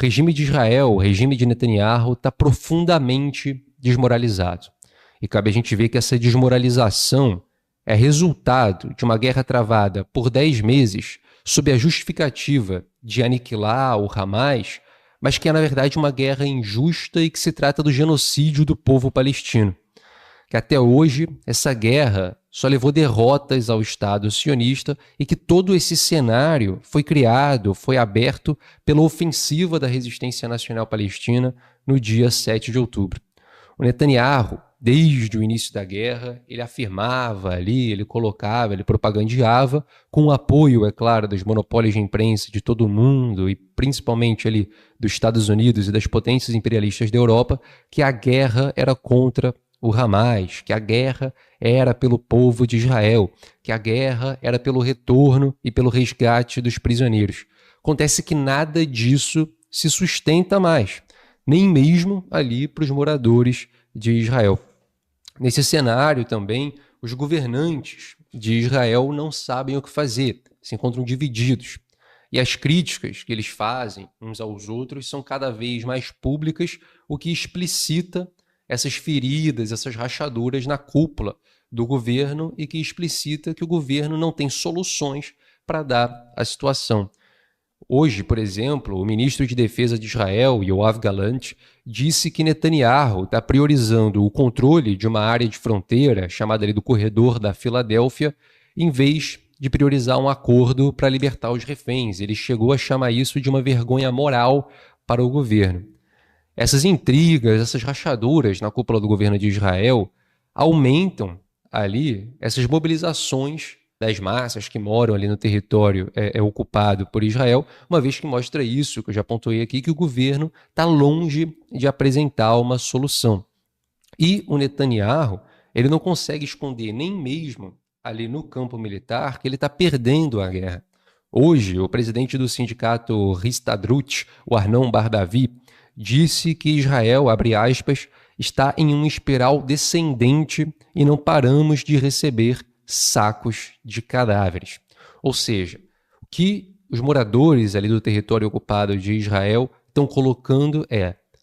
O regime de Israel, o regime de Netanyahu, está profundamente desmoralizado. E cabe a gente ver que essa desmoralização é resultado de uma guerra travada por 10 meses sob a justificativa de aniquilar o Hamas, mas que é, na verdade, uma guerra injusta e que se trata do genocídio do povo palestino. Que até hoje essa guerra só levou derrotas ao Estado sionista e que todo esse cenário foi criado, foi aberto pela ofensiva da resistência nacional palestina no dia 7 de outubro. O Netanyahu, desde o início da guerra, ele afirmava ali, ele colocava, ele propagandeava, com o apoio, é claro, dos monopólios de imprensa de todo o mundo e principalmente ali dos Estados Unidos e das potências imperialistas da Europa, que a guerra era contra o Hamas, que a guerra era pelo povo de Israel, que a guerra era pelo retorno e pelo resgate dos prisioneiros. Acontece que nada disso se sustenta mais, nem mesmo ali para os moradores de Israel. Nesse cenário também, os governantes de Israel não sabem o que fazer, se encontram divididos. E as críticas que eles fazem uns aos outros são cada vez mais públicas, o que explicita essas feridas, essas rachaduras na cúpula do governo e que explicita que o governo não tem soluções para dar à situação. Hoje, por exemplo, o ministro de Defesa de Israel, Yoav Gallant, disse que Netanyahu está priorizando o controle de uma área de fronteira, chamada ali do Corredor da Filadélfia, em vez de priorizar um acordo para libertar os reféns. Ele chegou a chamar isso de uma vergonha moral para o governo. Essas intrigas, essas rachaduras na cúpula do governo de Israel aumentam ali essas mobilizações das massas que moram ali no território ocupado por Israel, uma vez que mostra isso, que eu já pontuei aqui, que o governo está longe de apresentar uma solução. E o Netanyahu, ele não consegue esconder nem mesmo ali no campo militar que ele está perdendo a guerra. Hoje, o presidente do sindicato Histadrut, o Arnon Bar-Davi, disse que Israel, abre aspas, está em uma espiral descendente e não paramos de receber sacos de cadáveres. Ou seja, o que os moradores ali do território ocupado de Israel estão colocando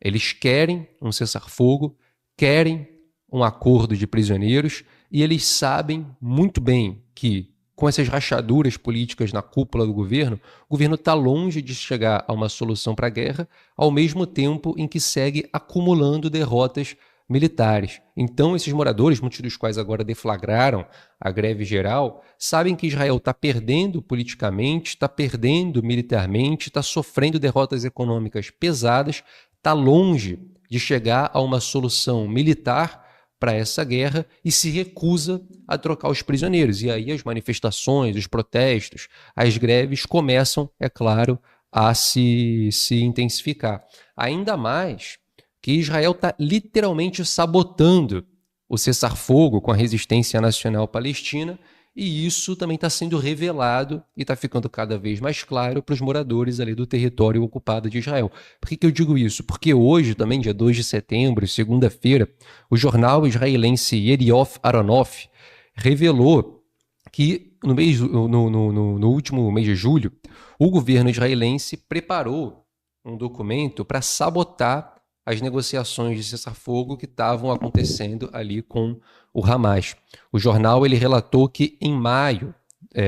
eles querem um cessar-fogo, querem um acordo de prisioneiros e eles sabem muito bem que com essas rachaduras políticas na cúpula do governo, o governo está longe de chegar a uma solução para a guerra, ao mesmo tempo em que segue acumulando derrotas militares. Então, esses moradores, muitos dos quais agora deflagraram a greve geral, sabem que Israel está perdendo politicamente, está perdendo militarmente, está sofrendo derrotas econômicas pesadas, está longe de chegar a uma solução militar para essa guerra e se recusa a trocar os prisioneiros. E aí as manifestações, os protestos, as greves começam, é claro, a se intensificar. Ainda mais que Israel está literalmente sabotando o cessar-fogo com a resistência nacional palestina, e isso também está sendo revelado e está ficando cada vez mais claro para os moradores ali do território ocupado de Israel. Por que eu digo isso? Porque hoje, também dia 2 de setembro, segunda-feira, o jornal israelense Yedioth Ahronoth revelou que no último mês de julho, o governo israelense preparou um documento para sabotar as negociações de cessar-fogo que estavam acontecendo ali com o Hamas. O jornal ele relatou que em maio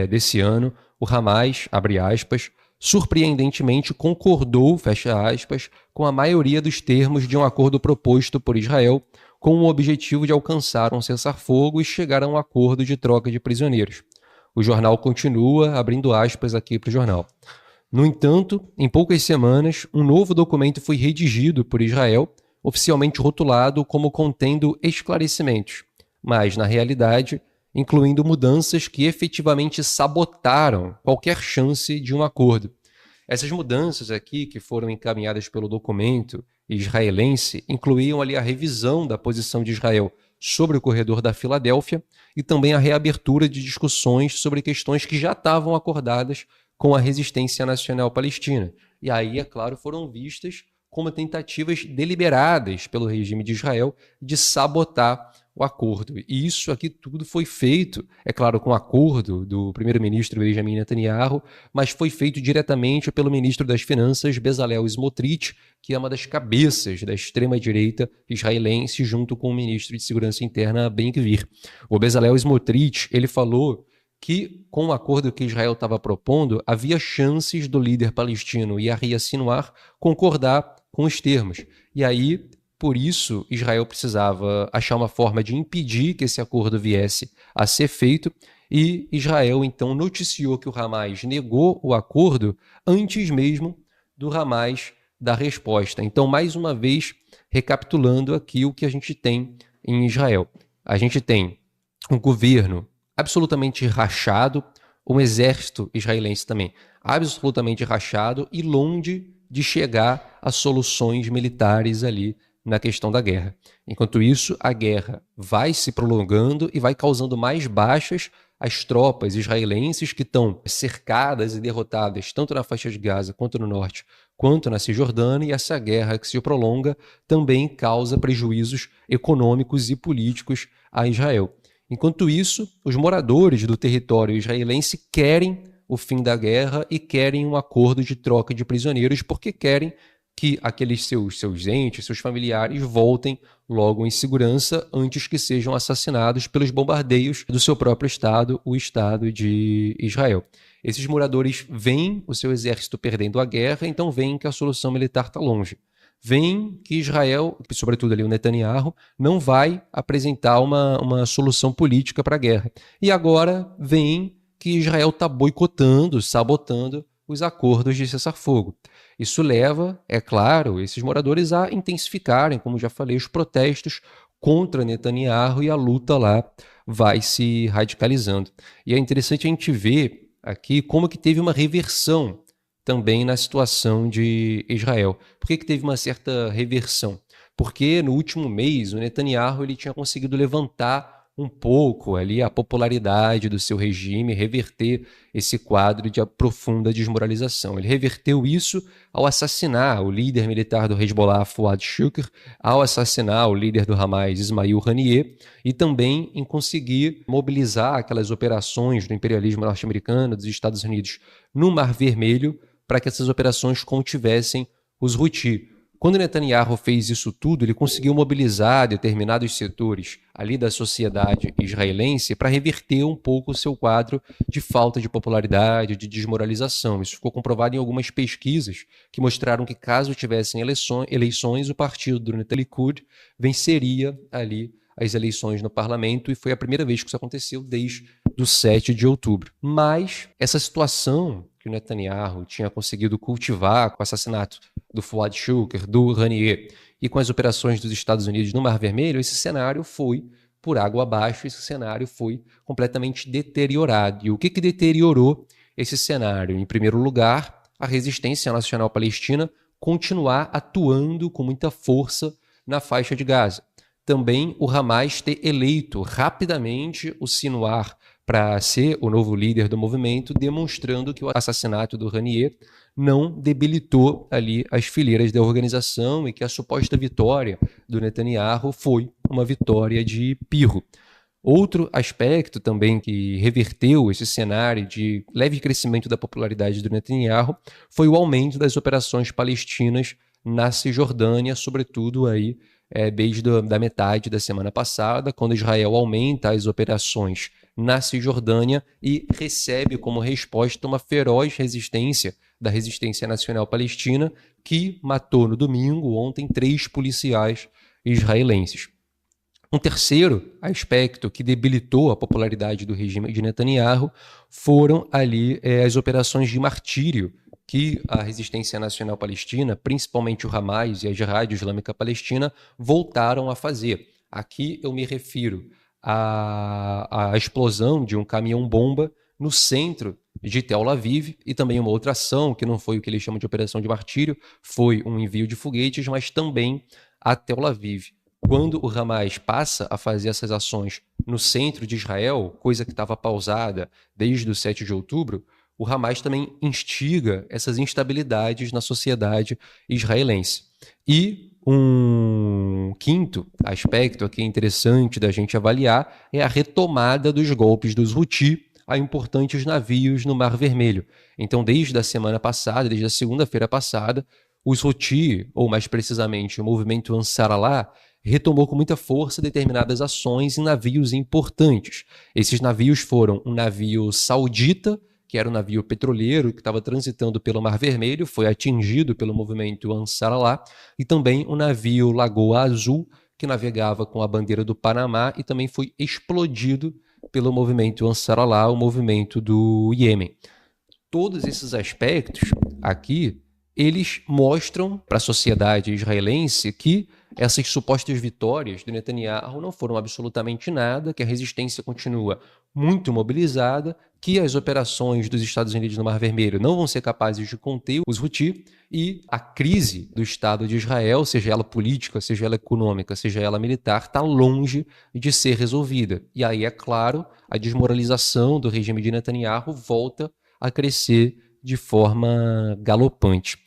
desse ano, o Hamas, abre aspas, surpreendentemente concordou, fecha aspas, com a maioria dos termos de um acordo proposto por Israel com o objetivo de alcançar um cessar-fogo e chegar a um acordo de troca de prisioneiros. O jornal continua, abrindo aspas aqui para o jornal. No entanto, em poucas semanas, um novo documento foi redigido por Israel, oficialmente rotulado como contendo esclarecimentos, mas, na realidade, incluindo mudanças que efetivamente sabotaram qualquer chance de um acordo. Essas mudanças aqui, que foram encaminhadas pelo documento israelense, incluíam ali a revisão da posição de Israel sobre o corredor da Filadélfia e também a reabertura de discussões sobre questões que já estavam acordadas com a resistência nacional palestina. E aí, é claro, foram vistas como tentativas deliberadas pelo regime de Israel de sabotar o acordo. E isso aqui tudo foi feito, é claro, com o acordo do primeiro-ministro Benjamin Netanyahu, mas foi feito diretamente pelo ministro das Finanças, Bezalel Smotrich, que é uma das cabeças da extrema-direita israelense, junto com o ministro de Segurança Interna, Ben-Gvir. O Bezalel Smotrich, ele falou que, com o acordo que Israel estava propondo, havia chances do líder palestino Yahya Sinwar concordar com os termos. E aí, por isso, Israel precisava achar uma forma de impedir que esse acordo viesse a ser feito, e Israel então noticiou que o Hamas negou o acordo antes mesmo do Hamas dar resposta. Então, mais uma vez, recapitulando aqui o que a gente tem em Israel. A gente tem um governo absolutamente rachado, um exército israelense também absolutamente rachado e longe de chegar a soluções militares ali na questão da guerra. Enquanto isso, a guerra vai se prolongando e vai causando mais baixas às tropas israelenses que estão cercadas e derrotadas tanto na faixa de Gaza quanto no norte, quanto na Cisjordânia, e essa guerra que se prolonga também causa prejuízos econômicos e políticos a Israel. Enquanto isso, os moradores do território israelense querem o fim da guerra e querem um acordo de troca de prisioneiros, porque querem que aqueles seus entes, seus familiares voltem logo em segurança antes que sejam assassinados pelos bombardeios do seu próprio Estado, o Estado de Israel. Esses moradores veem o seu exército perdendo a guerra, então veem que a solução militar está longe. Veem que Israel, sobretudo ali o Netanyahu, não vai apresentar uma solução política para a guerra. E agora veem que Israel está boicotando, sabotando os acordos de cessar-fogo. Isso leva, é claro, esses moradores a intensificarem, como já falei, os protestos contra Netanyahu, e a luta lá vai se radicalizando. E é interessante a gente ver aqui como que teve uma reversão também na situação de Israel. Por que teve uma certa reversão? Porque no último mês o Netanyahu ele tinha conseguido levantar um pouco ali a popularidade do seu regime, reverter esse quadro de profunda desmoralização. Ele reverteu isso ao assassinar o líder militar do Hezbollah, Fuad Shukr, ao assassinar o líder do Hamas, Ismail Haniyeh, e também em conseguir mobilizar aquelas operações do imperialismo norte-americano, dos Estados Unidos, no Mar Vermelho, para que essas operações contivessem os Houthi. Quando Netanyahu fez isso tudo, ele conseguiu mobilizar determinados setores ali da sociedade israelense para reverter um pouco o seu quadro de falta de popularidade, de desmoralização. Isso ficou comprovado em algumas pesquisas que mostraram que, caso tivessem eleições, o partido do Likud venceria ali as eleições no parlamento, e foi a primeira vez que isso aconteceu desde o 7 de outubro. Mas essa situação que o Netanyahu tinha conseguido cultivar com o assassinato do Fuad Shukr, do Haniyeh, e com as operações dos Estados Unidos no Mar Vermelho, esse cenário foi por água abaixo, esse cenário foi completamente deteriorado. E o que deteriorou esse cenário? Em primeiro lugar, a resistência nacional palestina continuar atuando com muita força na faixa de Gaza. Também o Hamas ter eleito rapidamente o Sinwar para ser o novo líder do movimento, demonstrando que o assassinato do Haniyeh não debilitou ali as fileiras da organização e que a suposta vitória do Netanyahu foi uma vitória de pirro. Outro aspecto também que reverteu esse cenário de leve crescimento da popularidade do Netanyahu foi o aumento das operações palestinas na Cisjordânia, sobretudo aí desde a metade da semana passada, quando Israel aumenta as operações na Cisjordânia e recebe como resposta uma feroz resistência da Resistência Nacional Palestina, que matou no domingo, ontem, 3 policiais israelenses. Um terceiro aspecto que debilitou a popularidade do regime de Netanyahu foram ali as operações de martírio que a Resistência Nacional Palestina, principalmente o Hamas e a Jihad Islâmica Palestina, voltaram a fazer. Aqui eu me refiro à explosão de um caminhão-bomba no centro de Tel Aviv, e também uma outra ação, que não foi o que eles chamam de operação de martírio, foi um envio de foguetes, mas também a Tel Aviv. Quando o Hamas passa a fazer essas ações no centro de Israel, coisa que estava pausada desde o 7 de outubro, o Hamas também instiga essas instabilidades na sociedade israelense. E um quinto aspecto aqui interessante da gente avaliar é a retomada dos golpes dos Houthi a importantes navios no Mar Vermelho. Então, desde a semana passada, desde a segunda-feira passada, os Houthi, ou mais precisamente o movimento Ansar Allah, retomou com muita força determinadas ações em navios importantes. Esses navios foram um navio saudita, que era um navio petroleiro que estava transitando pelo Mar Vermelho, foi atingido pelo movimento Ansar Allah, e também o navio Lagoa Azul, que navegava com a bandeira do Panamá e também foi explodido pelo movimento Ansar Allah, o movimento do Iêmen. Todos esses aspectos aqui, eles mostram para a sociedade israelense que essas supostas vitórias do Netanyahu não foram absolutamente nada, que a resistência continua muito mobilizada, que as operações dos Estados Unidos no Mar Vermelho não vão ser capazes de conter os Houthi e a crise do Estado de Israel, seja ela política, seja ela econômica, seja ela militar, está longe de ser resolvida. E aí, é claro, a desmoralização do regime de Netanyahu volta a crescer de forma galopante.